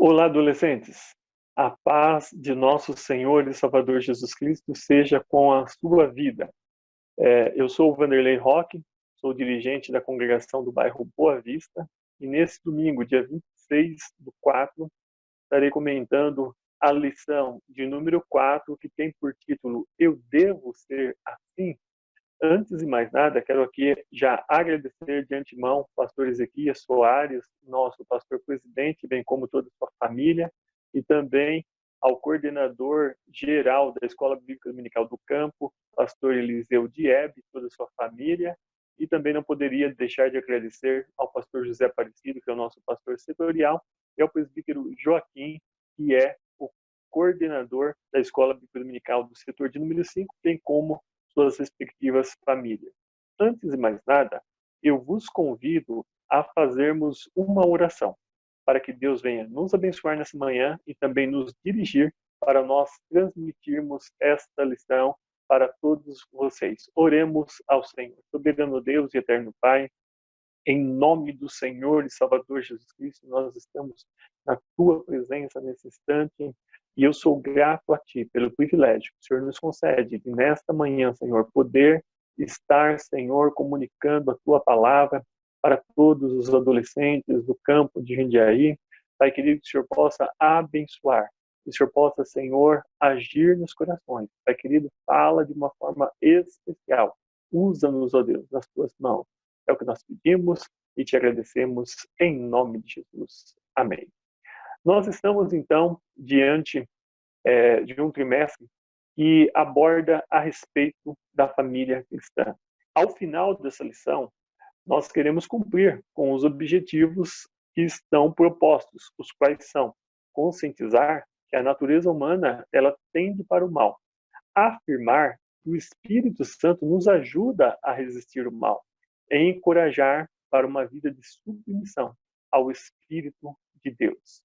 Olá, adolescentes! A paz de nosso Senhor e Salvador Jesus Cristo seja com a sua vida. Eu sou o Vanderlei Roque, sou dirigente da congregação do bairro Boa Vista, e nesse domingo, dia 26/4, estarei comentando a lição de número 4, que tem por título Eu Devo Ser Assim? Antes de mais nada, quero aqui já agradecer de antemão ao pastor Ezequias Soares, nosso pastor presidente, bem como toda a sua família, e também ao coordenador geral da Escola Bíblica Dominical do Campo, pastor Eliseu Diebe, toda a sua família, e também não poderia deixar de agradecer ao pastor José Aparecido, que é o nosso pastor setorial, e ao presbítero Joaquim, que é o coordenador da Escola Bíblica Dominical do setor de número 5, bem como suas respectivas famílias. Antes de mais nada, eu vos convido a fazermos uma oração, para que Deus venha nos abençoar nessa manhã e também nos dirigir para nós transmitirmos esta lição para todos vocês. Oremos ao Senhor. Soberano Deus e eterno Pai, em nome do Senhor e Salvador Jesus Cristo, nós estamos na Tua presença nesse instante e eu sou grato a Ti pelo privilégio que o Senhor nos concede de nesta manhã, Senhor, poder estar, Senhor, comunicando a Tua palavra para todos os adolescentes do campo de Jundiaí. Pai querido, que o Senhor possa abençoar, que o Senhor possa, Senhor, agir nos corações. Pai querido, fala de uma forma especial. Usa-nos, ó Deus, nas Tuas mãos. É o que nós pedimos e te agradecemos em nome de Jesus. Amém. Nós estamos, então, diante de um trimestre que aborda a respeito da família cristã. Ao final dessa lição, nós queremos cumprir com os objetivos que estão propostos, os quais são conscientizar que a natureza humana ela tende para o mal, afirmar que o Espírito Santo nos ajuda a resistir ao mal, e encorajar para uma vida de submissão ao Espírito de Deus.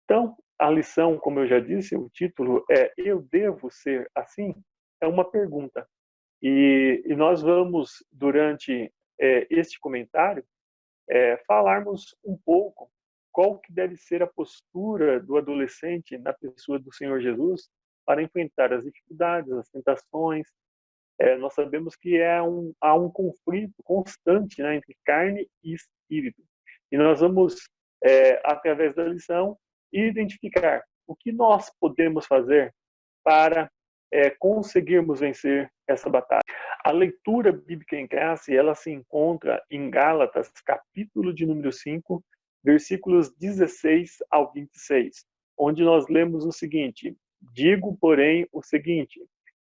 Então, a lição, como eu já disse, o título é Eu Devo Ser Assim? É uma pergunta. E nós vamos, durante este comentário, falarmos um pouco qual que deve ser a postura do adolescente na pessoa do Senhor Jesus para enfrentar as dificuldades, as tentações. Nós sabemos que há um conflito constante, né, entre carne e espírito. E nós vamos, através da lição, identificar o que nós podemos fazer para conseguirmos vencer essa batalha. A leitura bíblica em classe, ela se encontra em Gálatas, capítulo de número 5, versículos 16 ao 26, onde nós lemos o seguinte: Digo, porém, o seguinte: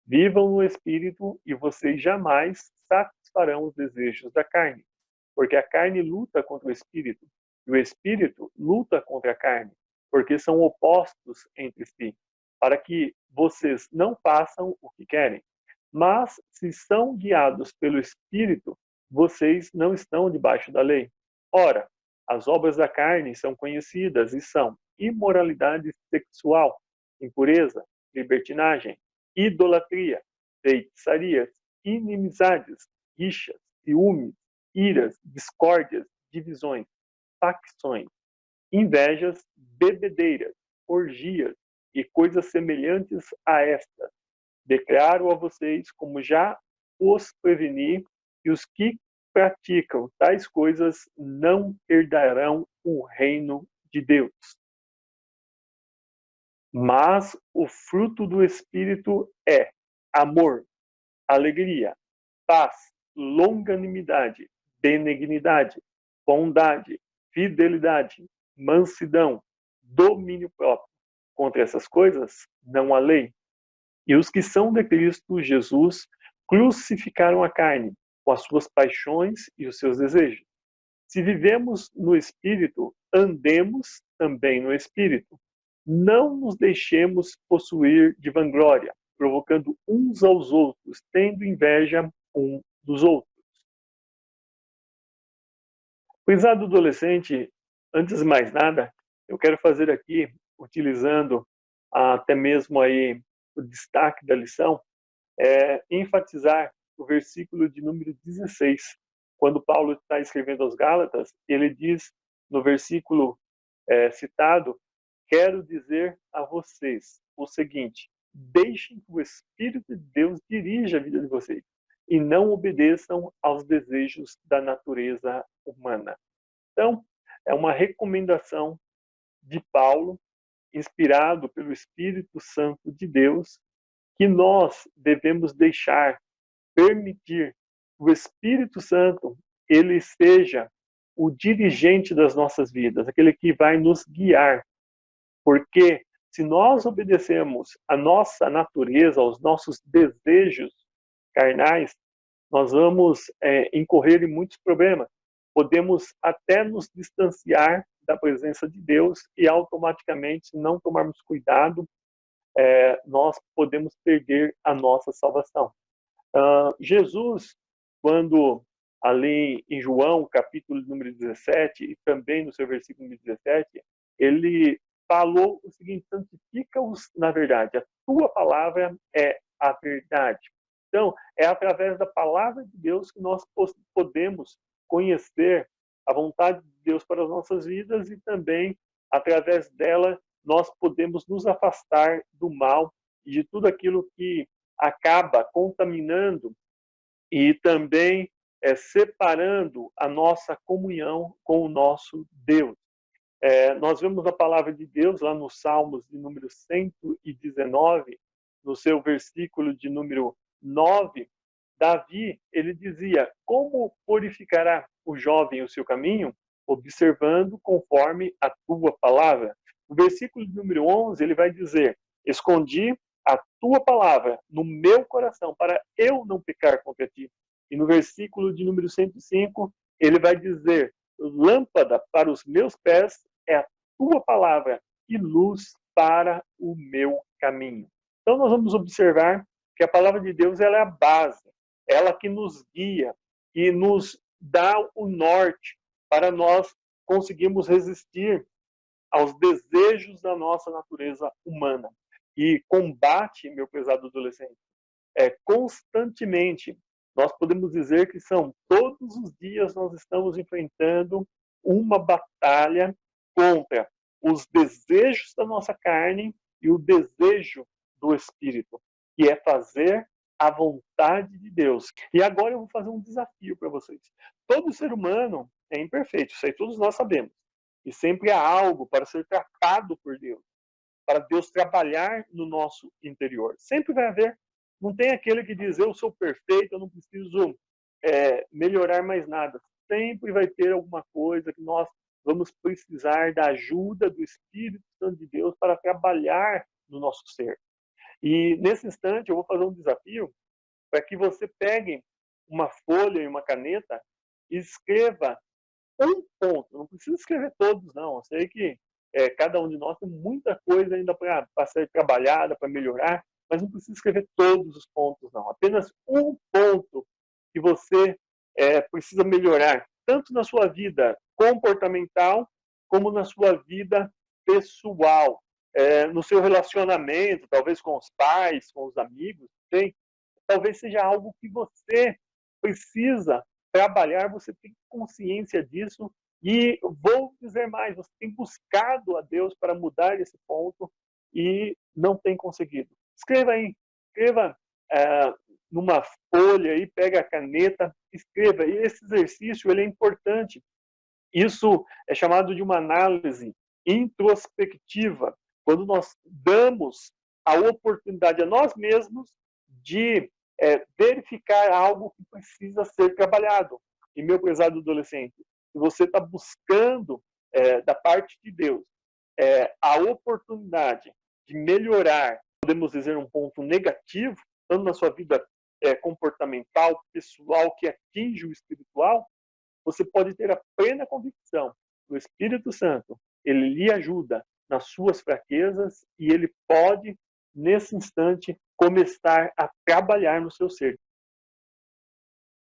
vivam no Espírito e vocês jamais satisfarão os desejos da carne, porque a carne luta contra o Espírito e o Espírito luta contra a carne, porque são opostos entre si, para que vocês não façam o que querem. Mas, se são guiados pelo Espírito, vocês não estão debaixo da lei. Ora, as obras da carne são conhecidas e são imoralidade sexual, impureza, libertinagem, idolatria, feitiçarias, inimizades, rixas, ciúmes, iras, discórdias, divisões, facções, invejas, bebedeiras, orgias e coisas semelhantes a estas. Declaro a vocês, como já os preveni, que os que praticam tais coisas não herdarão o reino de Deus. Mas o fruto do Espírito é amor, alegria, paz, longanimidade, benignidade, bondade, fidelidade, mansidão, domínio próprio. Contra essas coisas não há lei. E os que são de Cristo Jesus crucificaram a carne com as suas paixões e os seus desejos. Se vivemos no Espírito, andemos também no Espírito. Não nos deixemos possuir de vanglória, provocando uns aos outros, tendo inveja um dos outros. Prezado adolescente, antes de mais nada, eu quero fazer aqui, utilizando até mesmo aí o destaque da lição, enfatizar o versículo de número 16. Quando Paulo está escrevendo aos Gálatas, ele diz no versículo citado, quero dizer a vocês o seguinte: deixem que o Espírito de Deus dirija a vida de vocês e não obedeçam aos desejos da natureza humana. Então, é uma recomendação de Paulo, inspirado pelo Espírito Santo de Deus, que nós devemos permitir que o Espírito Santo ele seja o dirigente das nossas vidas, aquele que vai nos guiar. Porque se nós obedecemos à nossa natureza, aos nossos desejos carnais, nós vamos incorrer em muitos problemas. Podemos até nos distanciar da presença de Deus e automaticamente, se não tomarmos cuidado, nós podemos perder a nossa salvação. Jesus, quando ali em João, capítulo número 17, e também no seu versículo 17, ele falou o seguinte: santifica-os na verdade, a tua palavra é a verdade. Então, é através da palavra de Deus que nós podemos conhecer a vontade de Deus para as nossas vidas e também, através dela, nós podemos nos afastar do mal e de tudo aquilo que acaba contaminando e também separando a nossa comunhão com o nosso Deus. Nós vemos a palavra de Deus lá nos Salmos de número 119, no seu versículo de número 9, Davi, ele dizia: como purificará o jovem o seu caminho? Observando conforme a tua palavra. No versículo de número 11, ele vai dizer: escondi a tua palavra no meu coração para eu não pecar contra ti. E no versículo de número 105, ele vai dizer: lâmpada para os meus pés é a tua palavra e luz para o meu caminho. Então nós vamos observar que a palavra de Deus ela é a base, ela que nos guia e nos dá o norte para nós conseguirmos resistir aos desejos da nossa natureza humana. E combate, meu pesado adolescente, constantemente. Nós podemos dizer que são todos os dias nós estamos enfrentando uma batalha contra os desejos da nossa carne e o desejo do Espírito, que é fazer a vontade de Deus. E agora eu vou fazer um desafio para vocês. Todo ser humano é imperfeito, isso aí todos nós sabemos. E sempre há algo para ser tratado por Deus, para Deus trabalhar no nosso interior. Sempre vai haver. Não tem aquele que diz: eu sou perfeito, eu não preciso melhorar mais nada. Sempre vai ter alguma coisa que nós vamos precisar da ajuda do Espírito Santo de Deus para trabalhar no nosso ser. E nesse instante eu vou fazer um desafio para que você pegue uma folha e uma caneta e escreva um ponto. Não precisa escrever todos, não. Eu sei que cada um de nós tem muita coisa ainda para ser trabalhada, para melhorar, mas não precisa escrever todos os pontos, não. Apenas um ponto que você precisa melhorar, tanto na sua vida comportamental, como na sua vida pessoal, no seu relacionamento, talvez com os pais, com os amigos, tem? Talvez seja algo que você precisa trabalhar, você tem consciência disso, e vou dizer mais, você tem buscado a Deus para mudar esse ponto e não tem conseguido. Escreva aí, escreva numa folha aí, pega a caneta, escreva. E esse exercício ele é importante. Isso é chamado de uma análise introspectiva, quando nós damos a oportunidade a nós mesmos de verificar algo que precisa ser trabalhado. E, meu prezado adolescente, se você está buscando da parte de Deus a oportunidade de melhorar, podemos dizer, um ponto negativo, tanto na sua vida comportamental, pessoal, que atinge o espiritual, você pode ter a plena convicção que o Espírito Santo, ele lhe ajuda nas suas fraquezas e ele pode, nesse instante, começar a trabalhar no seu ser.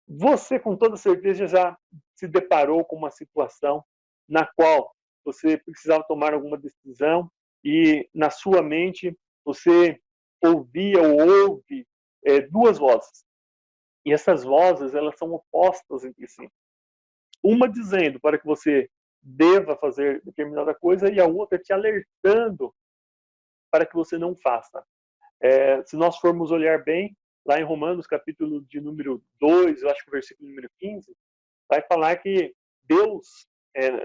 Você, com toda certeza, já se deparou com uma situação na qual você precisava tomar alguma decisão e, na sua mente, você ouvia ou ouve duas vozes. E essas vozes, elas são opostas entre si. Uma dizendo para que você deva fazer determinada coisa e a outra te alertando para que você não faça. Se nós formos olhar bem, lá em Romanos, capítulo de número 2, eu acho que o versículo número 15, vai falar que Deus,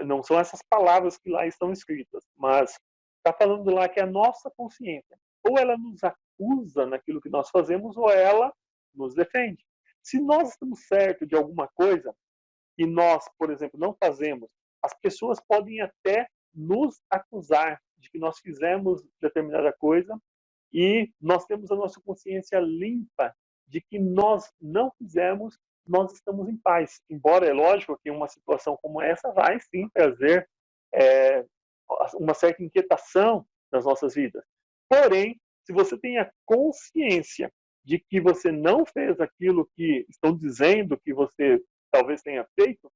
não são essas palavras que lá estão escritas, mas está falando lá que a nossa consciência, ou ela nos acusa naquilo que nós fazemos, ou ela nos defende. Se nós estamos certos de alguma coisa e nós, por exemplo, não fazemos, as pessoas podem até nos acusar de que nós fizemos determinada coisa e nós temos a nossa consciência limpa de que nós não fizemos, nós estamos em paz. Embora é lógico que uma situação como essa vai sim trazer uma certa inquietação nas nossas vidas. Porém, se você tem a consciência de que você não fez aquilo que estão dizendo que você talvez tenha feito,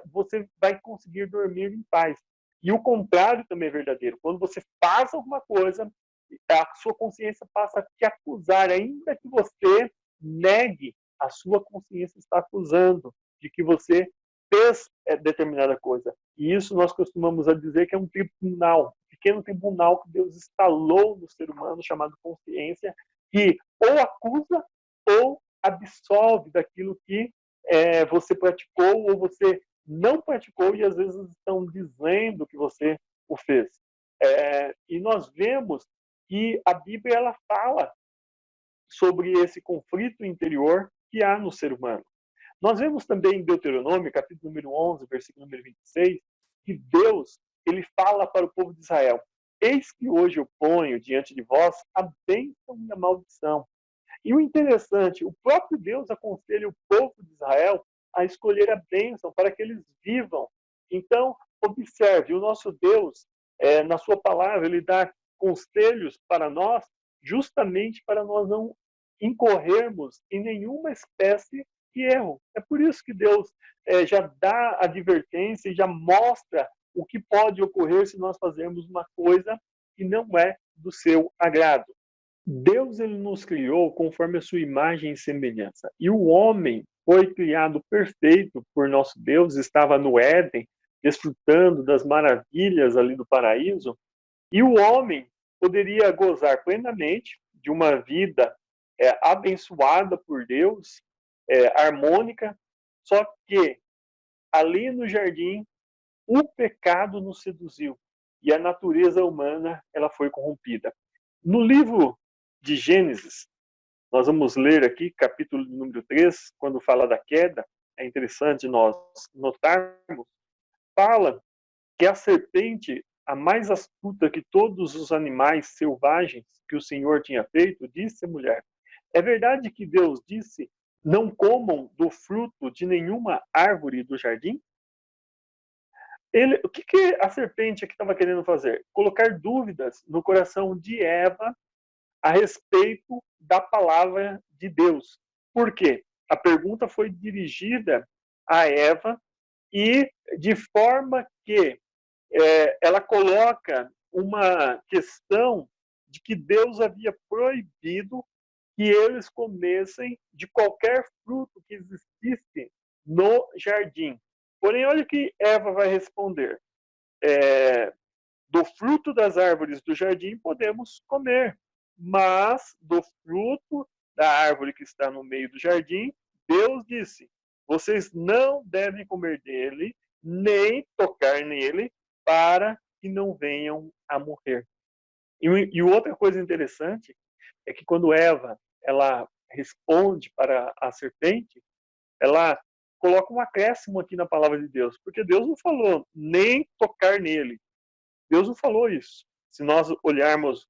você vai conseguir dormir em paz. E o contrário também é verdadeiro. Quando você faz alguma coisa, a sua consciência passa a te acusar, ainda que você negue, a sua consciência está acusando de que você fez determinada coisa. E isso nós costumamos a dizer que é um tribunal, um pequeno tribunal que Deus instalou no ser humano, chamado consciência, que ou acusa ou absolve daquilo que você praticou ou você não praticou e às vezes estão dizendo que você o fez. E nós vemos que a Bíblia ela fala sobre esse conflito interior que há no ser humano. Nós vemos também em Deuteronômio, capítulo número 11, versículo número 26, que Deus ele fala para o povo de Israel: eis que hoje eu ponho diante de vós a bênção e a maldição. E o interessante, o próprio Deus aconselha o povo de Israel a escolher a bênção para que eles vivam. Então, observe, o nosso Deus, na sua palavra, ele dá conselhos para nós, justamente para nós não incorrermos em nenhuma espécie de erro. É por isso que Deus já dá advertência e já mostra o que pode ocorrer se nós fazermos uma coisa que não é do seu agrado. Deus ele nos criou conforme a sua imagem e semelhança. E o homem foi criado perfeito por nosso Deus, estava no Éden, desfrutando das maravilhas ali do paraíso, e o homem poderia gozar plenamente de uma vida abençoada por Deus, harmônica, só que ali no jardim o pecado nos seduziu e a natureza humana ela foi corrompida. No livro de Gênesis, nós vamos ler aqui, capítulo número 3, quando fala da queda, é interessante nós notarmos, fala que a serpente, a mais astuta que todos os animais selvagens que o Senhor tinha feito, disse à mulher: é verdade que Deus disse, não comam do fruto de nenhuma árvore do jardim? O que a serpente aqui estava querendo fazer? Colocar dúvidas no coração de Eva a respeito da palavra de Deus. Por quê? A pergunta foi dirigida a Eva e de forma que ela coloca uma questão de que Deus havia proibido que eles comessem de qualquer fruto que existisse no jardim. Porém, olha o que Eva vai responder. Do fruto das árvores do jardim podemos comer, mas do fruto da árvore que está no meio do jardim, Deus disse: vocês não devem comer dele, nem tocar nele, para que não venham a morrer. E outra coisa interessante é que quando Eva ela responde para a serpente, ela coloca um acréscimo aqui na palavra de Deus, porque Deus não falou nem tocar nele. Deus não falou isso. Se nós olharmos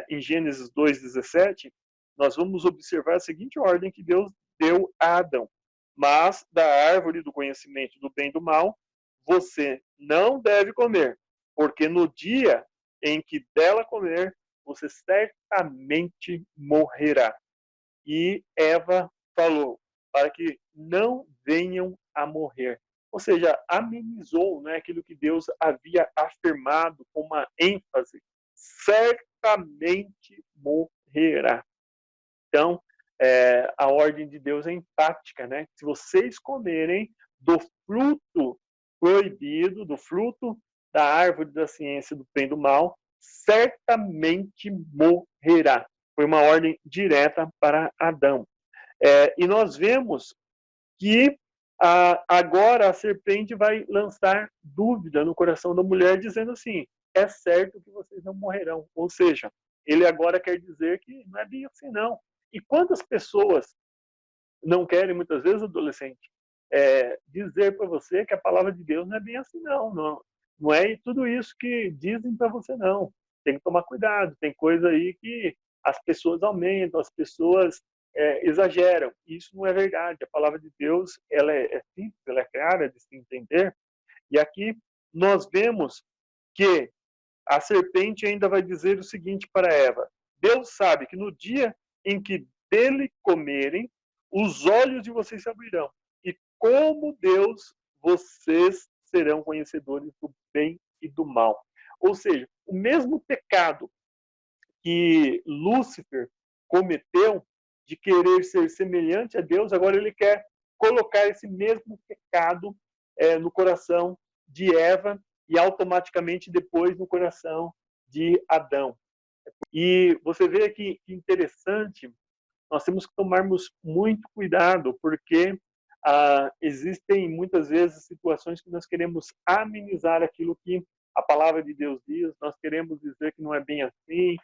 em Gênesis 2,17, nós vamos observar a seguinte ordem que Deus deu a Adão. Mas da árvore do conhecimento do bem e do mal, você não deve comer, porque no dia em que dela comer, você certamente morrerá. E Eva falou, para que não venham a morrer. Ou seja, amenizou, né, aquilo que Deus havia afirmado com uma ênfase. Certamente morrerá. Então, a ordem de Deus é empática, né? Se vocês comerem do fruto proibido do fruto da árvore da ciência do bem e do mal, certamente morrerá. Foi uma ordem direta para Adão. E nós vemos que agora a serpente vai lançar dúvida no coração da mulher, dizendo assim: é certo que vocês não morrerão. Ou seja, ele agora quer dizer que não é bem assim, não. E quantas pessoas não querem, muitas vezes, adolescente, dizer para você que a palavra de Deus não é bem assim, não. Não é tudo isso que dizem para você, não. Tem que tomar cuidado. Tem coisa aí que as pessoas aumentam, as pessoas exageram. Isso não é verdade. A palavra de Deus ela é simples, ela é clara de se entender. E aqui nós vemos que a serpente ainda vai dizer o seguinte para Eva: Deus sabe que no dia em que dele comerem, os olhos de vocês se abrirão. E como Deus, vocês serão conhecedores do bem e do mal. Ou seja, o mesmo pecado que Lúcifer cometeu de querer ser semelhante a Deus, agora ele quer colocar esse mesmo pecado no coração de Eva e automaticamente depois no coração de Adão. E você vê que interessante, nós temos que tomarmos muito cuidado, porque existem muitas vezes situações que nós queremos amenizar aquilo que a palavra de Deus diz, nós queremos dizer que não é bem assim,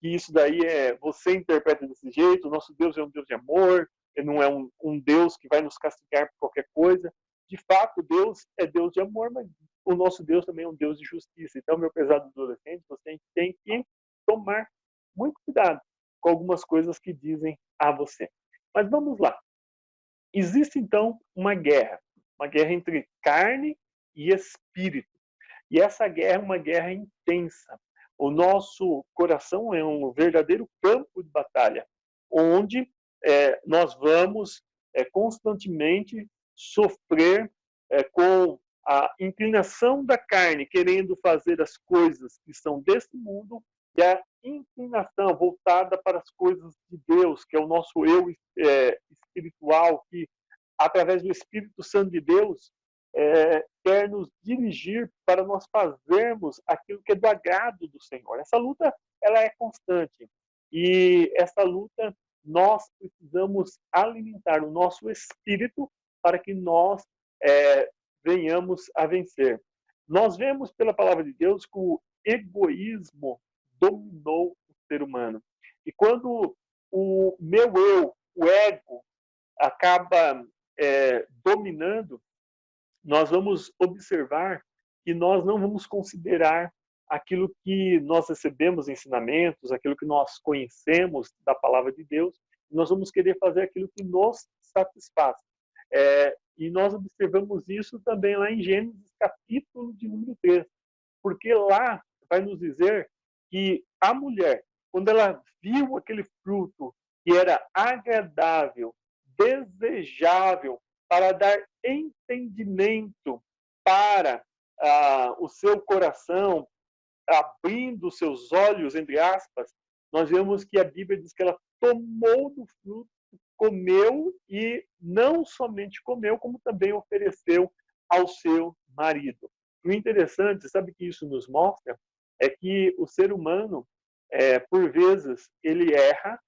que isso daí você interpreta desse jeito, o nosso Deus é um Deus de amor, ele não é um Deus que vai nos castigar por qualquer coisa. De fato, Deus é Deus de amor, mas o nosso Deus também é um Deus de justiça. Então, meu pesado adolescente, você tem que tomar muito cuidado com algumas coisas que dizem a você. Mas vamos lá. Existe, então, uma guerra entre carne e espírito. E essa guerra é uma guerra intensa. O nosso coração é um verdadeiro campo de batalha, onde nós vamos constantemente sofrer com a inclinação da carne, querendo fazer as coisas que são desse mundo, e a inclinação voltada para as coisas de Deus, que é o nosso eu espiritual, que através do Espírito Santo de Deus quer nos dirigir para nós fazermos aquilo que é do agrado do Senhor. Essa luta ela é constante e essa luta nós precisamos alimentar o nosso espírito para que nós venhamos a vencer. Nós vemos pela palavra de Deus que o egoísmo dominou o ser humano. E quando o meu eu, o ego, acaba dominando, nós vamos observar que nós não vamos considerar aquilo que nós recebemos ensinamentos, aquilo que nós conhecemos da palavra de Deus, nós vamos querer fazer aquilo que nos satisfaz. E nós observamos isso também lá em Gênesis, capítulo de número 3, porque lá vai nos dizer que a mulher, quando ela viu aquele fruto que era agradável, desejável, para dar entendimento para o seu coração, abrindo seus olhos, entre aspas, nós vemos que a Bíblia diz que ela tomou do fruto, comeu e não somente comeu, como também ofereceu ao seu marido. O interessante, sabe que isso nos mostra? É que o ser humano, por vezes, ele erra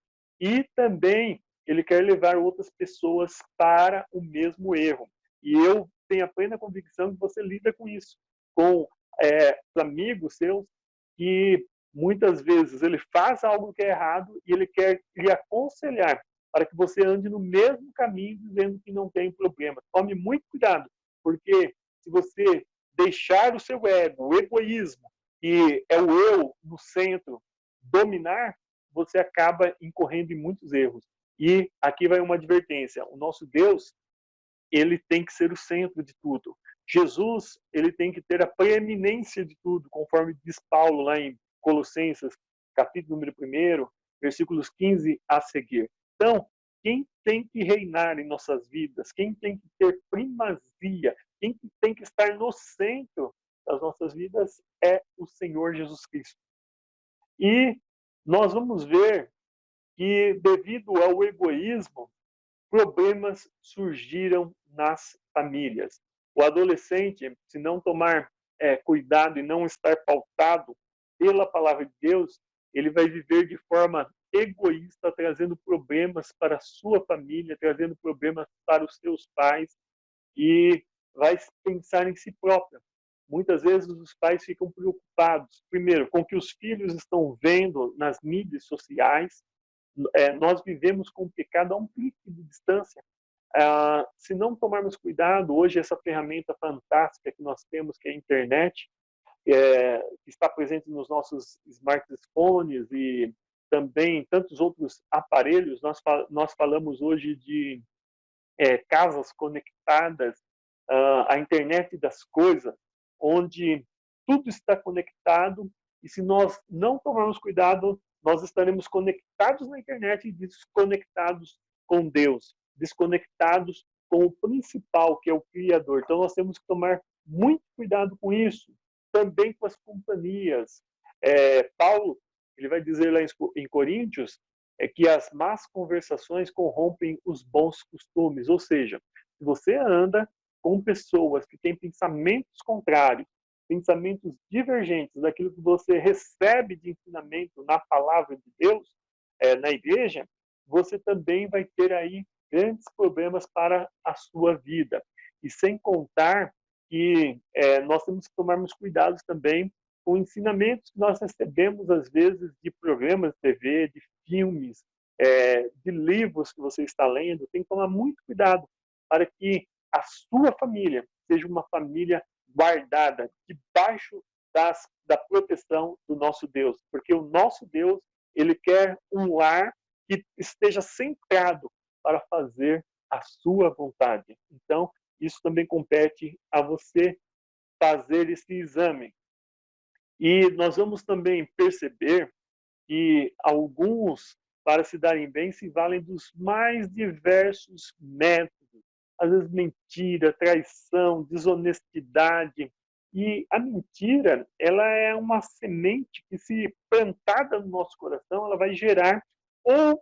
e também ele quer levar outras pessoas para o mesmo erro. E eu tenho a plena convicção que você lida com isso, com amigos seus que muitas vezes ele faz algo que é errado e ele quer lhe aconselhar para que você ande no mesmo caminho, dizendo que não tem problema. Tome muito cuidado, porque se você deixar o seu ego, o egoísmo, que é o eu no centro, dominar, você acaba incorrendo em muitos erros. E aqui vai uma advertência: o nosso Deus, ele tem que ser o centro de tudo. Jesus, ele tem que ter a preeminência de tudo, conforme diz Paulo lá em Colossenses, capítulo número 1, versículos 15 a seguir. Então, quem tem que reinar em nossas vidas, quem tem que ter primazia, quem tem que estar no centro das nossas vidas é o Senhor Jesus Cristo. E nós vamos ver que, devido ao egoísmo, problemas surgiram nas famílias. O adolescente, se não tomar cuidado e não estar pautado pela palavra de Deus, ele vai viver de forma egoísta, trazendo problemas para a sua família, trazendo problemas para os seus pais, e vai pensar em si próprio. Muitas vezes os pais ficam preocupados, primeiro, com o que os filhos estão vendo nas mídias sociais. Nós vivemos com o pecado a um clique de distância. Se não tomarmos cuidado, hoje essa ferramenta fantástica que nós temos, que é a internet, que está presente nos nossos smartphones e também tantos outros aparelhos, nós falamos hoje de casas conectadas, a internet das coisas, onde tudo está conectado, e se nós não tomarmos cuidado, nós estaremos conectados na internet e desconectados com Deus, desconectados com o principal, que é o Criador. Então nós temos que tomar muito cuidado com isso, também com as companhias. Paulo, ele vai dizer lá em Coríntios, que as más conversações corrompem os bons costumes. Ou seja, se você anda com pessoas que têm pensamentos contrários, pensamentos divergentes daquilo que você recebe de ensinamento na palavra de Deus, na igreja, você também vai ter aí grandes problemas para a sua vida. E sem contar que nós temos que tomarmos cuidados também com ensinamentos que nós recebemos, às vezes, de programas de TV, de filmes, de livros que você está lendo. Tem que tomar muito cuidado para que a sua família seja uma família guardada, debaixo da proteção do nosso Deus. Porque o nosso Deus, ele quer um lar que esteja centrado para fazer a sua vontade. Então, isso também compete a você fazer esse exame. E nós vamos também perceber que alguns, para se darem bem, se valem dos mais diversos métodos. Às vezes mentira, traição, desonestidade. E a mentira, ela é uma semente que, se plantada no nosso coração, ela vai gerar ou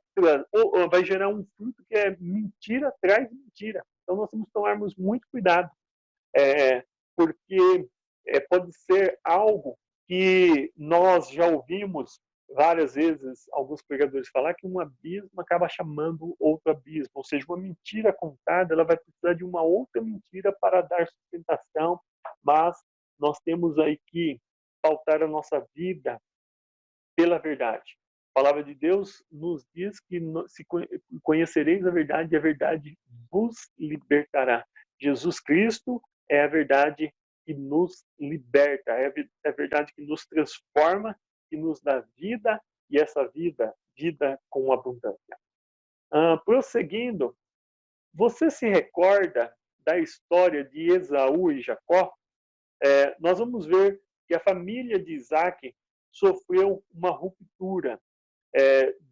vai gerar um fruto que é mentira atrás de mentira. Então nós temos que tomarmos muito cuidado, porque pode ser algo que nós já ouvimos várias vezes alguns pregadores falar, que um abismo acaba chamando outro abismo, ou seja, uma mentira contada, ela vai precisar de uma outra mentira para dar sustentação, mas nós temos aí que pautar a nossa vida pela verdade. A palavra de Deus nos diz que se conhecereis a verdade, e a verdade vos libertará. Jesus Cristo é a verdade que nos liberta, é a verdade que nos transforma, que nos dá vida, e essa vida com abundância. Prosseguindo, você se recorda da história de Esaú e Jacó? Nós vamos ver que a família de Isaac sofreu uma ruptura.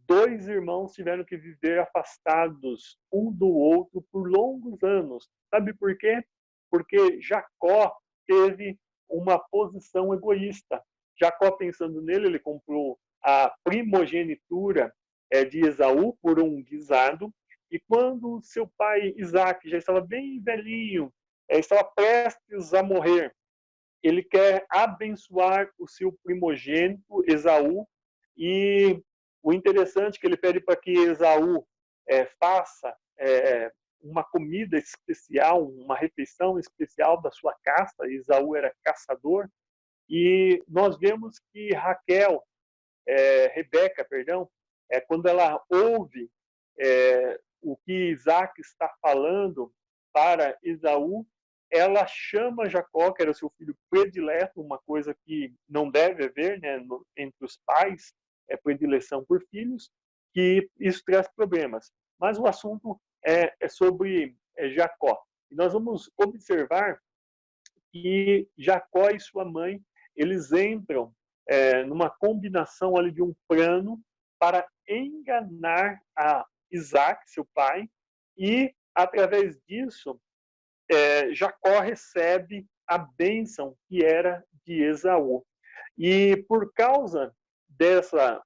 Dois irmãos tiveram que viver afastados um do outro por longos anos. Sabe por quê? Porque Jacó teve uma posição egoísta. Jacó, pensando nele, ele comprou a primogenitura de Esaú por um guisado, e quando seu pai Isaac já estava bem velhinho, estava prestes a morrer, ele quer abençoar o seu primogênito Esaú, e o interessante é que ele pede para que Esaú faça uma comida especial, uma refeição especial da sua caça. Esaú era caçador, e nós vemos que Rebeca, quando ela ouve o que Isaac está falando para Esaú, ela chama Jacó, que era seu filho predileto, uma coisa que não deve haver, né, entre os pais, predileção por filhos, que isso traz problemas. Mas o assunto é sobre Jacó. E nós vamos observar que Jacó e sua mãe, eles entram numa combinação ali de um plano para enganar a Isaac, seu pai, e através disso Jacó recebe a bênção que era de Esaú. E por causa dessa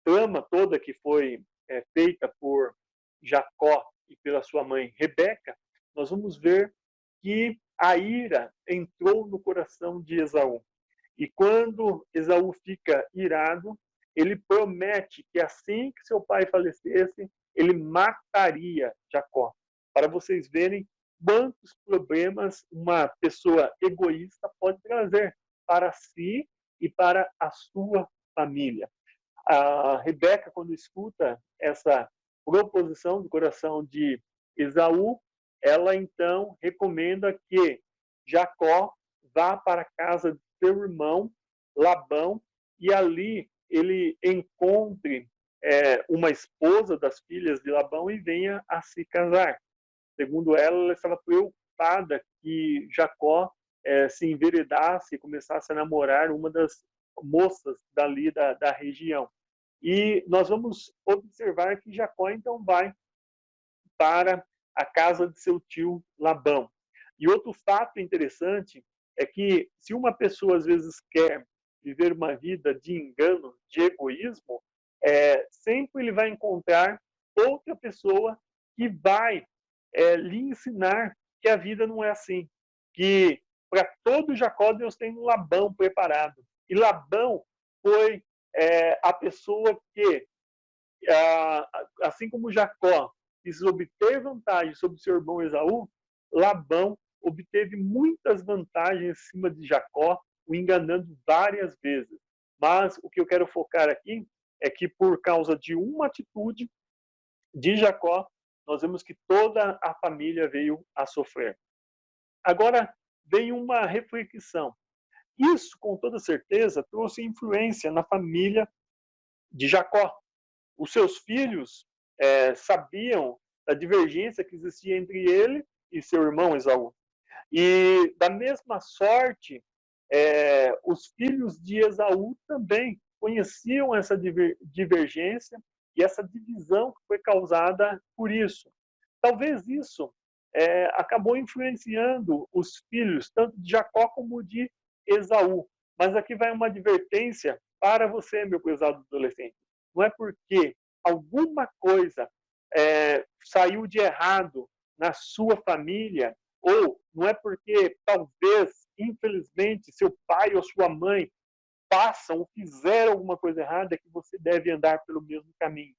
trama toda que foi feita por Jacó e pela sua mãe Rebeca, nós vamos ver que a ira entrou no coração de Esaú. E quando Esaú fica irado, ele promete que assim que seu pai falecesse, ele mataria Jacó. Para vocês verem quantos problemas uma pessoa egoísta pode trazer para si e para a sua família. A Rebeca, quando escuta essa proposição do coração de Esaú, ela então recomenda que Jacó vá para a casa de seu irmão Labão e ali ele encontre uma esposa das filhas de Labão e venha a se casar. Segundo ela estava preocupada que Jacó se enveredasse e começasse a namorar uma das moças dali da região. E nós vamos observar que Jacó então vai para a casa de seu tio Labão. E outro fato interessante é que se uma pessoa às vezes quer viver uma vida de engano, de egoísmo, sempre ele vai encontrar outra pessoa que vai lhe ensinar que a vida não é assim, que para todo Jacó Deus tem um Labão preparado. E Labão foi a pessoa que, assim como Jacó quis obter vantagem sobre seu irmão Esaú, Labão obteve muitas vantagens em cima de Jacó, o enganando várias vezes. Mas o que eu quero focar aqui é que por causa de uma atitude de Jacó, nós vemos que toda a família veio a sofrer. Agora vem uma reflexão. Isso, com toda certeza, trouxe influência na família de Jacó. Os seus filhos sabiam da divergência que existia entre ele e seu irmão Esaú. E, da mesma sorte, os filhos de Esaú também conheciam essa divergência e essa divisão que foi causada por isso. Talvez isso acabou influenciando os filhos, tanto de Jacó como de Esaú. Mas aqui vai uma advertência para você, meu prezado adolescente. Não é porque alguma coisa saiu de errado na sua família, ou não é porque talvez, infelizmente, seu pai ou sua mãe façam ou fizeram alguma coisa errada que você deve andar pelo mesmo caminho.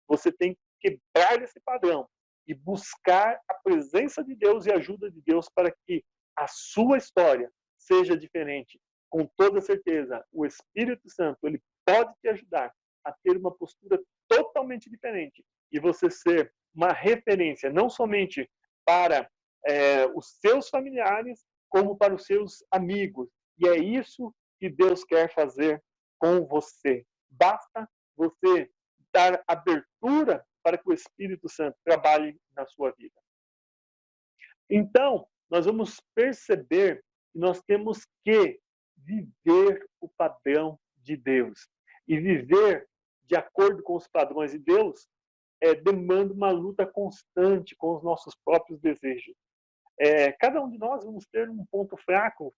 Você tem que quebrar esse padrão e buscar a presença de Deus e a ajuda de Deus para que a sua história seja diferente. Com toda certeza, o Espírito Santo ele pode te ajudar a ter uma postura totalmente diferente e você ser uma referência, não somente para os seus familiares, como para os seus amigos. E é isso que Deus quer fazer com você. Basta você dar abertura para que o Espírito Santo trabalhe na sua vida. Então, nós vamos perceber que nós temos que viver o padrão de Deus. E viver de acordo com os padrões de Deus demanda uma luta constante com os nossos próprios desejos. Cada um de nós vamos ter um ponto fraco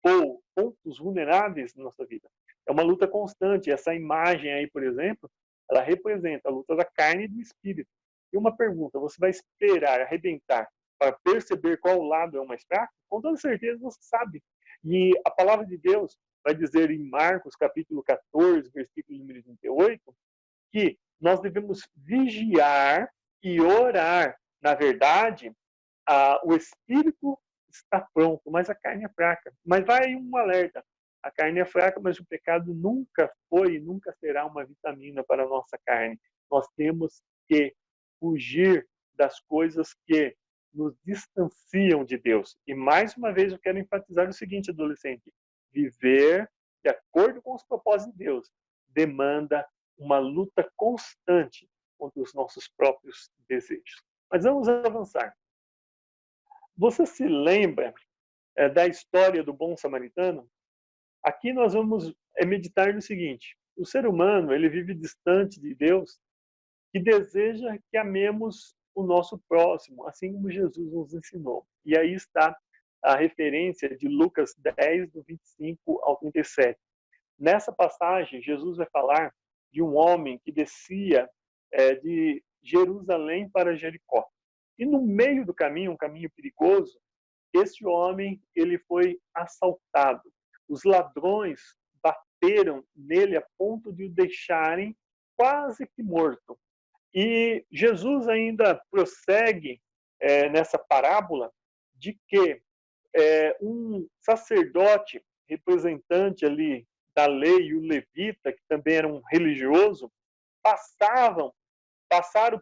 ou pontos vulneráveis na nossa vida. É uma luta constante. Essa imagem aí, por exemplo, ela representa a luta da carne e do espírito. E uma pergunta, você vai esperar arrebentar para perceber qual lado é o mais fraco? Com toda certeza você sabe. E a palavra de Deus vai dizer em Marcos, capítulo 14, versículo número 38, que nós devemos vigiar e orar. Na verdade, o espírito está pronto, mas a carne é fraca. Mas vai aí um alerta. A carne é fraca, mas o pecado nunca foi e nunca será uma vitamina para a nossa carne. Nós temos que fugir das coisas que nos distanciam de Deus. E mais uma vez eu quero enfatizar o seguinte, adolescente: viver de acordo com os propósitos de Deus demanda uma luta constante contra os nossos próprios desejos. Mas vamos avançar. Você se lembra da história do bom samaritano? Aqui nós vamos meditar no seguinte: o ser humano ele vive distante de Deus e deseja que amemos o nosso próximo, assim como Jesus nos ensinou. E aí está a referência de Lucas 10, do 25 ao 37. Nessa passagem, Jesus vai falar de um homem que descia de Jerusalém para Jericó. E no meio do caminho, um caminho perigoso, esse homem ele foi assaltado. Os ladrões bateram nele a ponto de o deixarem quase que morto. E Jesus ainda prossegue nessa parábola de que um sacerdote, representante ali da lei, e o levita, que também era um religioso, passaram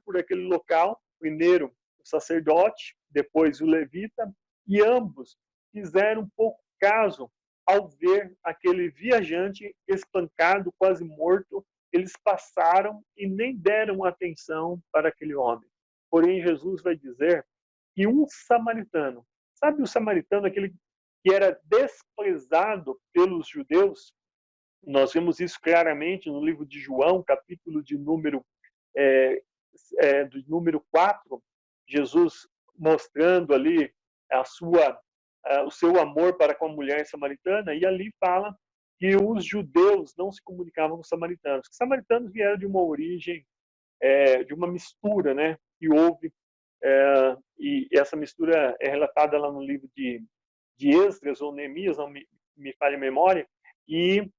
por aquele local, primeiro o sacerdote, depois o levita, e ambos fizeram pouco caso ao ver aquele viajante espancado, quase morto. Eles passaram e nem deram atenção para aquele homem. Porém, Jesus vai dizer que um samaritano, sabe o samaritano, aquele que era desprezado pelos judeus? Nós vemos isso claramente no livro de João, capítulo de número do número 4, Jesus mostrando ali o seu amor para com a mulher samaritana, e ali fala que os judeus não se comunicavam com os samaritanos. Os samaritanos vieram de uma origem, de uma mistura, né, que houve, e essa mistura é relatada lá no livro de Esdras ou Neemias, não me falha a memória, e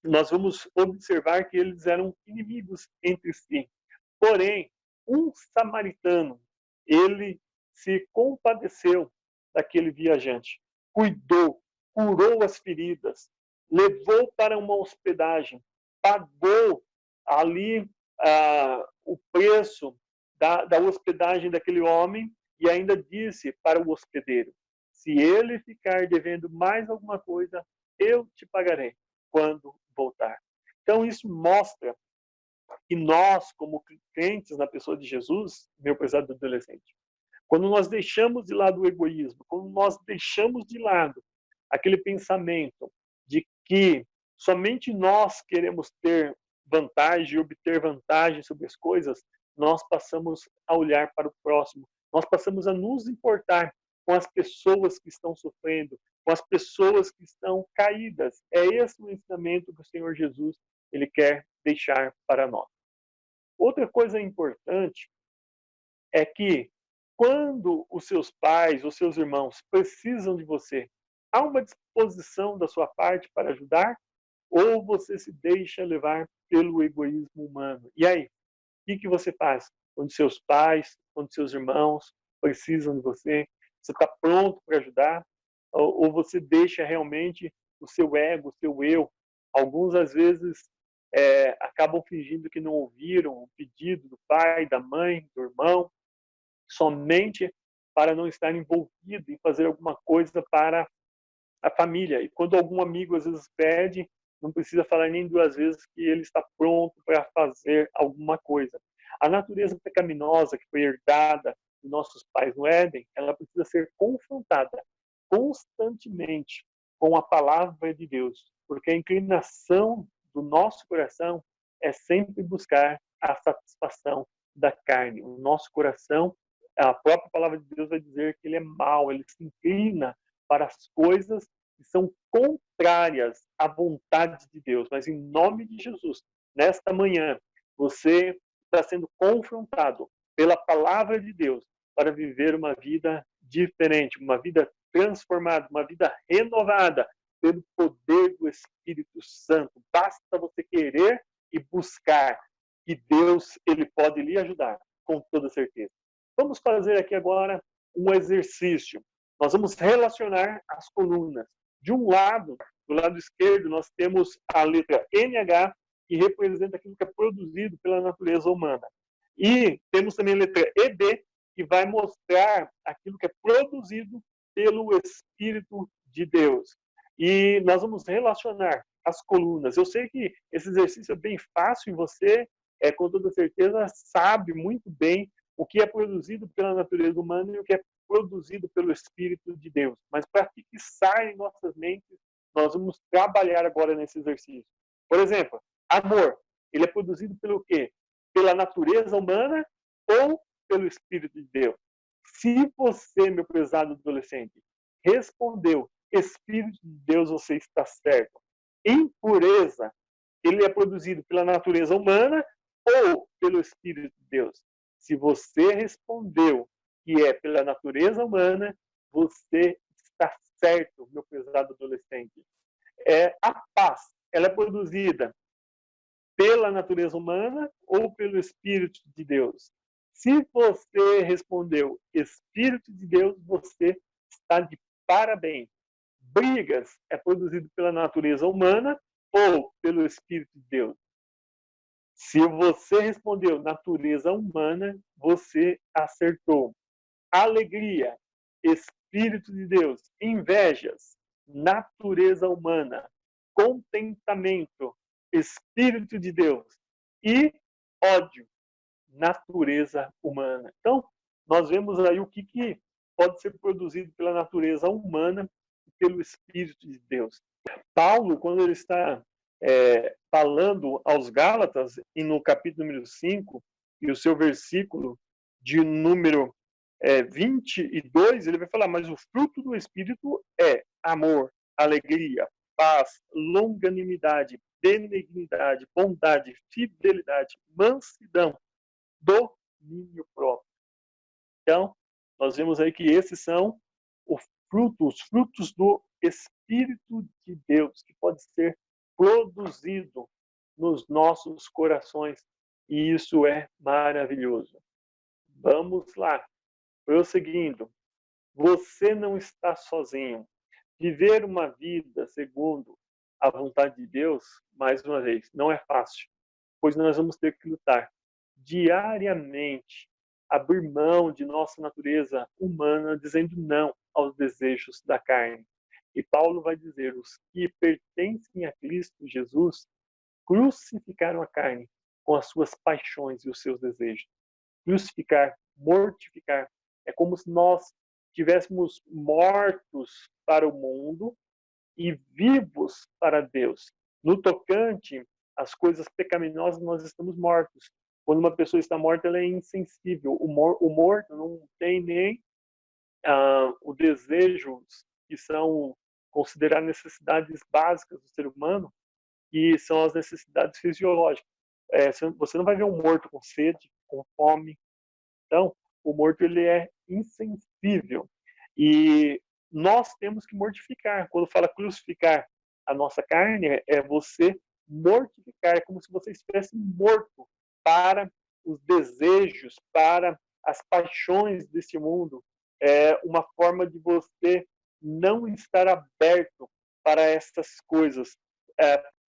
nós vamos observar que eles eram inimigos entre si. Porém, um samaritano, ele se compadeceu daquele viajante, cuidou, curou as feridas, levou para uma hospedagem, pagou ali o preço da hospedagem daquele homem e ainda disse para o hospedeiro: se ele ficar devendo mais alguma coisa, eu te pagarei quando voltar. Então, isso mostra que nós, como crentes na pessoa de Jesus, meu prezado adolescente, quando nós deixamos de lado o egoísmo, quando nós deixamos de lado aquele pensamento de que somente nós queremos ter vantagem, obter vantagem sobre as coisas, nós passamos a olhar para o próximo, nós passamos a nos importar com as pessoas que estão sofrendo, com as pessoas que estão caídas. É esse o ensinamento que o Senhor Jesus ele quer deixar para nós. Outra coisa importante é que quando os seus pais, os seus irmãos precisam de você, há uma disposição da sua parte para ajudar? Ou você se deixa levar pelo egoísmo humano? E aí, o que você faz? Quando seus pais, quando seus irmãos precisam de você, você está pronto para ajudar? Ou você deixa realmente o seu ego, o seu eu? Alguns, às vezes, acabam fingindo que não ouviram o pedido do pai, da mãe, do irmão, somente para não estar envolvido em fazer alguma coisa para a família. E quando algum amigo às vezes pede, não precisa falar nem duas vezes que ele está pronto para fazer alguma coisa. A natureza pecaminosa que foi herdada de nossos pais no Éden, ela precisa ser confrontada constantemente com a palavra de Deus, porque a inclinação do nosso coração é sempre buscar a satisfação da carne. O nosso coração, a própria palavra de Deus vai dizer que ele é mau, ele se inclina para as coisas que são contrárias à vontade de Deus. Mas em nome de Jesus, nesta manhã, você está sendo confrontado pela palavra de Deus para viver uma vida diferente, uma vida transformada, uma vida renovada pelo poder do Espírito Santo. Basta você querer e buscar, que Deus ele pode lhe ajudar, com toda certeza. Vamos fazer aqui agora um exercício. Nós vamos relacionar as colunas. De um lado, do lado esquerdo, nós temos a letra NH, que representa aquilo que é produzido pela natureza humana. E temos também a letra ED, que vai mostrar aquilo que é produzido pelo Espírito de Deus. E nós vamos relacionar as colunas. Eu sei que esse exercício é bem fácil e você, com toda certeza, sabe muito bem o que é produzido pela natureza humana e o que é produzido pelo Espírito de Deus. Mas para fixar em nossas mentes, nós vamos trabalhar agora nesse exercício. Por exemplo, amor. Ele é produzido pelo quê? Pela natureza humana ou pelo Espírito de Deus? Se você, meu prezado adolescente, respondeu Espírito de Deus, você está certo. Impureza, ele é produzido pela natureza humana ou pelo Espírito de Deus? Se você respondeu que é pela natureza humana, você está certo, meu prezado adolescente. A paz, ela é produzida pela natureza humana ou pelo Espírito de Deus? Se você respondeu Espírito de Deus, você está de parabéns. Brigas é produzido pela natureza humana ou pelo Espírito de Deus? Se você respondeu natureza humana, você acertou. Alegria, Espírito de Deus. Invejas, natureza humana. Contentamento, Espírito de Deus. E ódio, natureza humana. Então, nós vemos aí o que pode ser produzido pela natureza humana e pelo Espírito de Deus. Paulo, quando ele está falando aos Gálatas, e no capítulo número 5, e o seu versículo de número 22, ele vai falar, mas o fruto do Espírito é amor, alegria, paz, longanimidade, benignidade, bondade, fidelidade, mansidão, domínio próprio. Então, nós vemos aí que esses são os frutos do Espírito de Deus, que pode ser produzido nos nossos corações. E isso é maravilhoso. Vamos lá, prosseguindo. Você não está sozinho. Viver uma vida segundo a vontade de Deus, mais uma vez, não é fácil, pois nós vamos ter que lutar diariamente, abrir mão de nossa natureza humana, dizendo não aos desejos da carne. E Paulo vai dizer, os que pertencem a Cristo Jesus crucificaram a carne com as suas paixões e os seus desejos. Crucificar, mortificar, é como se nós estivéssemos mortos para o mundo e vivos para Deus. No tocante às coisas pecaminosas, nós estamos mortos. Quando uma pessoa está morta, ela é insensível. O morto não tem nem os desejos que são consideradas necessidades básicas do ser humano, que são as necessidades fisiológicas. Você não vai ver um morto com sede, com fome. Então, o morto ele é insensível. E nós temos que mortificar. Quando fala crucificar a nossa carne, é você mortificar, é como se você estivesse morto para os desejos, para as paixões deste mundo. É uma forma de você não estar aberto para essas coisas.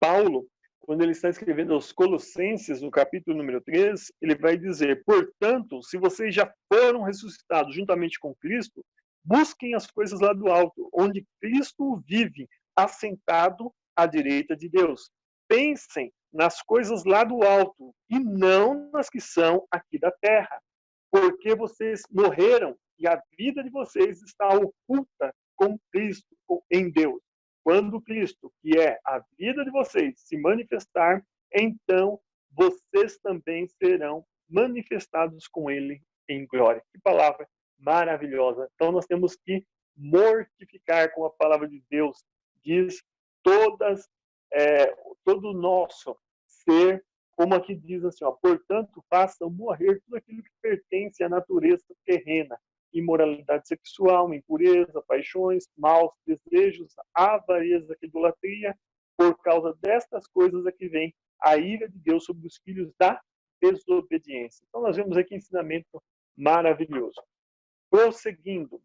Paulo, quando ele está escrevendo aos Colossenses, no capítulo número 3, ele vai dizer, portanto, se vocês já foram ressuscitados juntamente com Cristo, busquem as coisas lá do alto, onde Cristo vive, assentado à direita de Deus. Pensem nas coisas lá do alto e não nas que são aqui da terra, porque vocês morreram e a vida de vocês está oculta com Cristo, em Deus. Quando Cristo, que é a vida de vocês, se manifestar, então vocês também serão manifestados com ele em glória. Que palavra maravilhosa. Então nós temos que mortificar, como a palavra de Deus diz, todo o nosso ser, como aqui diz assim, portanto, façam morrer tudo aquilo que pertence à natureza terrena, imoralidade sexual, impureza, paixões, maus desejos, avareza, idolatria. Por causa destas coisas é que vem a ira de Deus sobre os filhos da desobediência. Então nós vemos aqui ensinamento maravilhoso. Prosseguindo,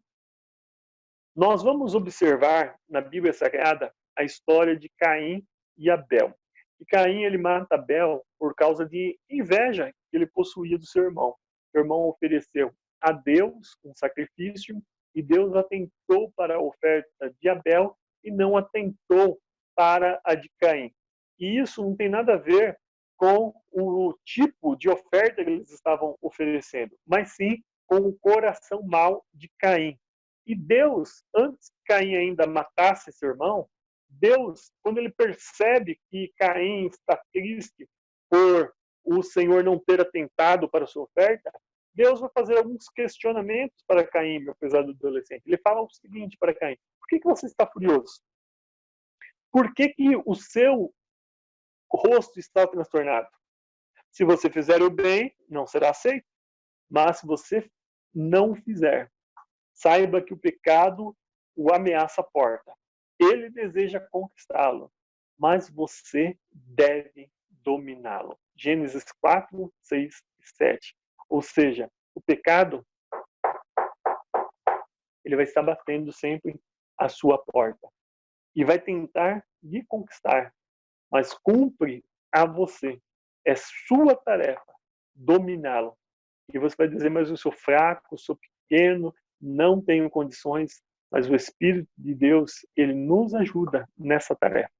nós vamos observar na Bíblia Sagrada a história de Caim e Abel. E Caim ele mata Abel por causa de inveja que ele possuía do seu irmão. O irmão ofereceu a Deus um sacrifício e Deus atentou para a oferta de Abel e não atentou para a de Caim. E isso não tem nada a ver com o tipo de oferta que eles estavam oferecendo, mas sim com o coração mau de Caim. E Deus, antes que Caim ainda matasse seu irmão, Deus, quando ele percebe que Caim está triste por o Senhor não ter atentado para a sua oferta, Deus vai fazer alguns questionamentos para Caim, meu pesado adolescente. Ele fala o seguinte para Caim: por que você está furioso? Por que o seu rosto está transtornado? Se você fizer o bem, não será aceito. Mas se você não fizer, saiba que o pecado o ameaça a porta. Ele deseja conquistá-lo, mas você deve dominá-lo. Gênesis 4, 6 e 7. Ou seja, o pecado ele vai estar batendo sempre à sua porta e vai tentar lhe conquistar, mas cumpre a você. É sua tarefa dominá-lo. E você vai dizer, mas eu sou fraco, sou pequeno, não tenho condições, mas o Espírito de Deus, ele nos ajuda nessa tarefa.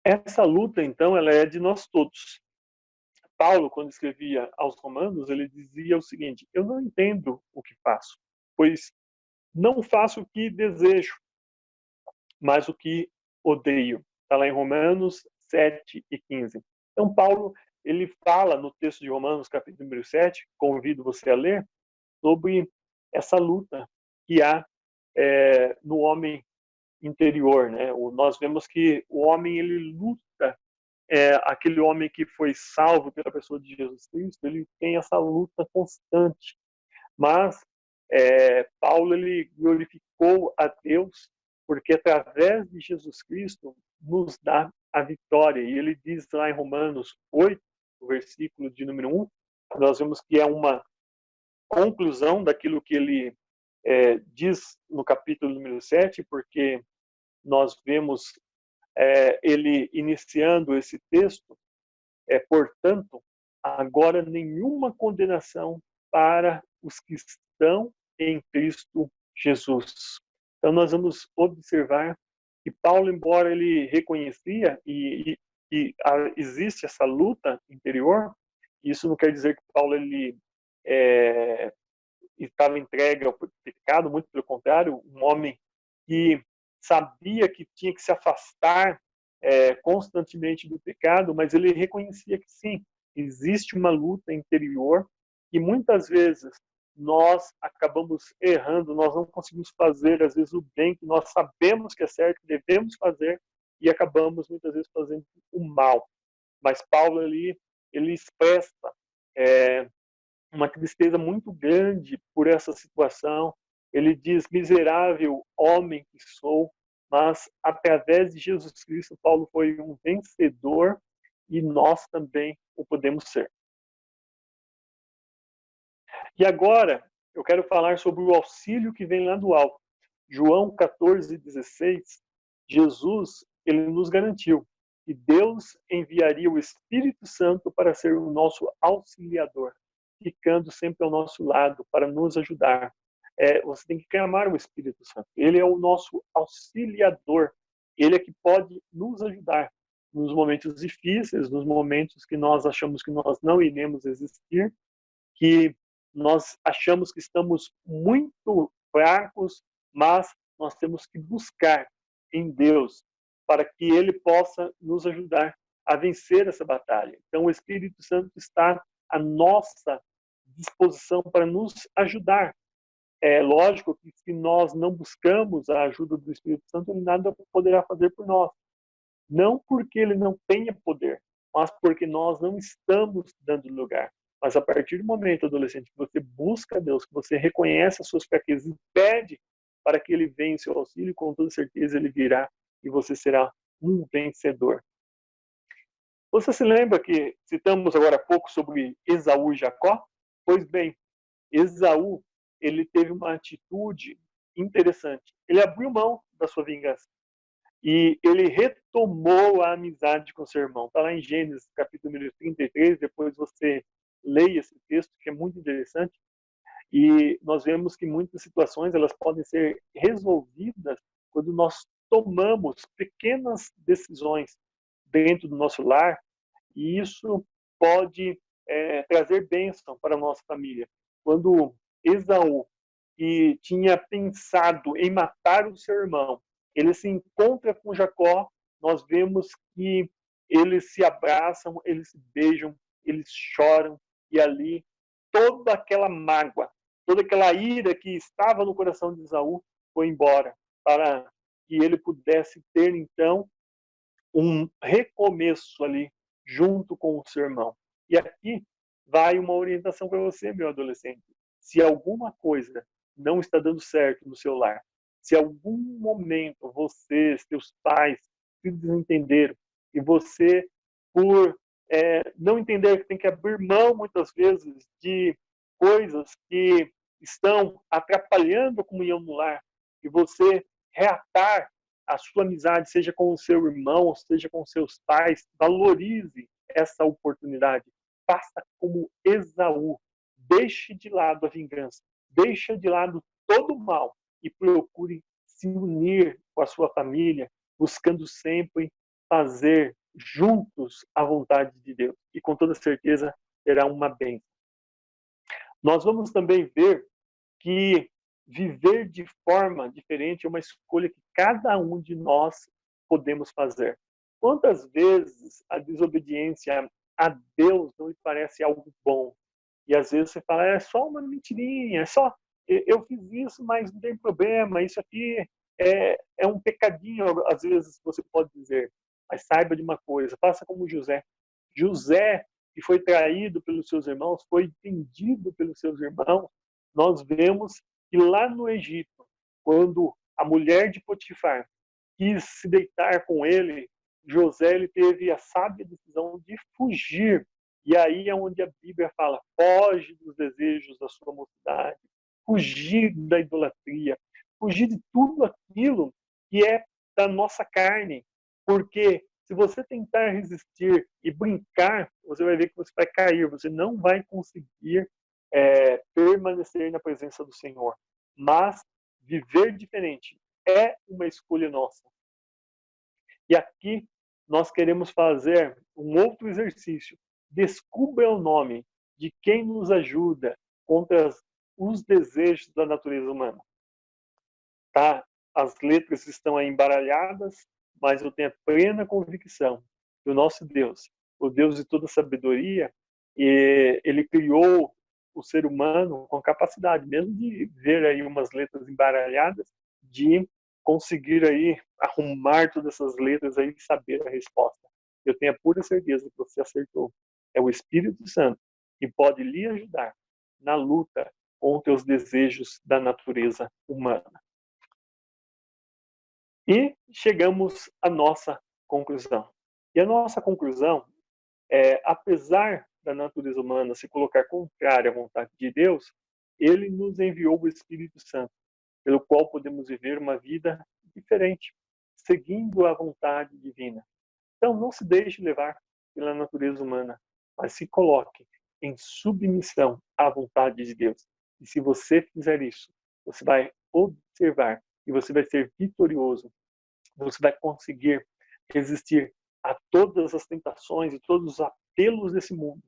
Essa luta, então, ela é de nós todos. Paulo, quando escrevia aos Romanos, ele dizia o seguinte: eu não entendo o que faço, pois não faço o que desejo, mas o que odeio. Está lá em Romanos 7 e 15. Então, Paulo, ele fala no texto de Romanos, capítulo número 7, convido você a ler, sobre essa luta que há no homem interior, né? Nós vemos que o homem, ele luta, aquele homem que foi salvo pela pessoa de Jesus Cristo, ele tem essa luta constante. Mas Paulo, ele glorificou a Deus porque através de Jesus Cristo nos dá a vitória. E ele diz lá em Romanos 8, o versículo de número 1, nós vemos que é uma conclusão daquilo que ele diz no capítulo número 7, porque nós vemos ele iniciando esse texto, portanto, agora nenhuma condenação para os que estão em Cristo Jesus. Então nós vamos observar que Paulo, embora ele reconhecia existe essa luta interior, isso não quer dizer que Paulo ele estava entregue ao pecado, muito pelo contrário, um homem que sabia que tinha que se afastar constantemente do pecado, mas ele reconhecia que sim, existe uma luta interior e muitas vezes nós acabamos errando, nós não conseguimos fazer às vezes o bem que nós sabemos que é certo, que devemos fazer, e acabamos muitas vezes fazendo o mal. Mas Paulo ali, ele expressa uma tristeza muito grande por essa situação. Ele diz: miserável homem que sou, mas através de Jesus Cristo, Paulo foi um vencedor e nós também o podemos ser. E agora eu quero falar sobre o auxílio que vem lá do alto. João 14:16, Jesus, ele nos garantiu que Deus enviaria o Espírito Santo para ser o nosso auxiliador, ficando sempre ao nosso lado para nos ajudar. Você tem que clamar o Espírito Santo. Ele é o nosso auxiliador. Ele é que pode nos ajudar nos momentos difíceis, nos momentos que nós achamos que nós não iremos existir, que nós achamos que estamos muito fracos, mas nós temos que buscar em Deus para que Ele possa nos ajudar a vencer essa batalha. Então, o Espírito Santo está à nossa disposição para nos ajudar. É lógico que se nós não buscamos a ajuda do Espírito Santo, ele nada poderá fazer por nós. Não porque ele não tenha poder, mas porque nós não estamos dando lugar. Mas a partir do momento, adolescente, que você busca Deus, que você reconhece as suas fraquezas e pede para que ele venha em seu auxílio, com toda certeza ele virá e você será um vencedor. Você se lembra que citamos agora há pouco sobre Esaú e Jacó? Pois bem, Esaú, ele teve uma atitude interessante. Ele abriu mão da sua vingança e ele retomou a amizade com seu irmão. Está lá em Gênesis, capítulo 33, depois você leia esse texto, que é muito interessante. E nós vemos que muitas situações elas podem ser resolvidas quando nós tomamos pequenas decisões dentro do nosso lar, e isso pode trazer bênção para a nossa família. Quando Esaú, que tinha pensado em matar o seu irmão, ele se encontra com Jacó, nós vemos que eles se abraçam, eles se beijam, eles choram, e ali toda aquela mágoa, toda aquela ira que estava no coração de Esaú foi embora, para que ele pudesse ter então um recomeço ali junto com o seu irmão. E aqui vai uma orientação para você, meu adolescente. Se alguma coisa não está dando certo no seu lar, se algum momento você, seus pais se desentenderam e você, por não entender que tem que abrir mão muitas vezes de coisas que estão atrapalhando a comunhão no lar, e você reatar a sua amizade, seja com o seu irmão, seja com seus pais, valorize essa oportunidade. Faça como Esaú. Deixe de lado a vingança. Deixe de lado todo o mal e procure se unir com a sua família, buscando sempre fazer juntos a vontade de Deus. E com toda certeza terá uma bênção. Nós vamos também ver que viver de forma diferente é uma escolha que cada um de nós podemos fazer. Quantas vezes a desobediência a Deus não lhe parece algo bom? E às vezes você fala, é só uma mentirinha, é só eu fiz isso, mas não tem problema, isso aqui é um pecadinho, às vezes você pode dizer. Mas saiba de uma coisa, faça como José. José, que foi traído pelos seus irmãos, foi vendido pelos seus irmãos, nós vemos que lá no Egito, quando a mulher de Potifar quis se deitar com ele, José ele teve a sábia decisão de fugir. E aí é onde a Bíblia fala, foge dos desejos da sua mocidade, fugir da idolatria, fugir de tudo aquilo que é da nossa carne. Porque se você tentar resistir e brincar, você vai ver que você vai cair, você não vai conseguir permanecer na presença do Senhor. Mas viver diferente é uma escolha nossa. E aqui nós queremos fazer um outro exercício. Descubra o nome de quem nos ajuda contra os desejos da natureza humana. Tá? As letras estão aí embaralhadas, mas eu tenho a plena convicção que o nosso Deus, o Deus de toda sabedoria, ele criou o ser humano com capacidade, mesmo de ver aí umas letras embaralhadas, de conseguir aí arrumar todas essas letras aí e saber a resposta. Eu tenho a pura certeza que você acertou. É o Espírito Santo que pode lhe ajudar na luta contra os desejos da natureza humana. E chegamos à nossa conclusão. E a nossa conclusão é, apesar da natureza humana se colocar contrária à vontade de Deus, ele nos enviou o Espírito Santo, pelo qual podemos viver uma vida diferente, seguindo a vontade divina. Então, não se deixe levar pela natureza humana, mas se coloque em submissão à vontade de Deus. E se você fizer isso, você vai observar e você vai ser vitorioso. Você vai conseguir resistir a todas as tentações e todos os apelos desse mundo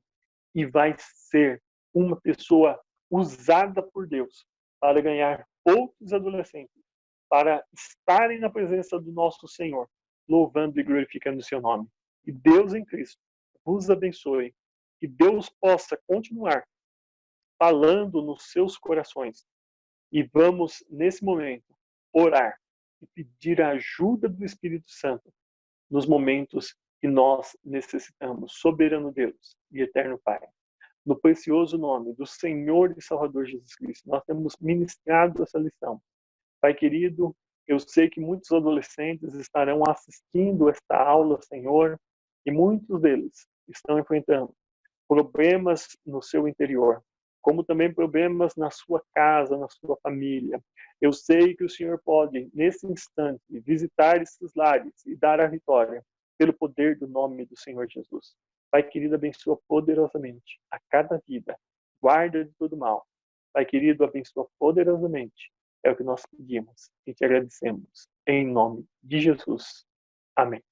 e vai ser uma pessoa usada por Deus para ganhar outros adolescentes, para estarem na presença do nosso Senhor, louvando e glorificando o seu nome. E Deus em Cristo vos abençoe. Que Deus possa continuar falando nos seus corações. E vamos, nesse momento, orar e pedir a ajuda do Espírito Santo nos momentos que nós necessitamos. Soberano Deus e eterno Pai, no precioso nome do Senhor e Salvador Jesus Cristo, nós temos ministrado essa lição. Pai querido, eu sei que muitos adolescentes estarão assistindo esta aula, Senhor, e muitos deles estão enfrentando problemas no seu interior, como também problemas na sua casa, na sua família. Eu sei que o Senhor pode, nesse instante, visitar esses lares e dar a vitória pelo poder do nome do Senhor Jesus. Pai querido, abençoa poderosamente a cada vida, guarda de todo mal. Pai querido, abençoa poderosamente. É o que nós pedimos e te agradecemos. Em nome de Jesus. Amém.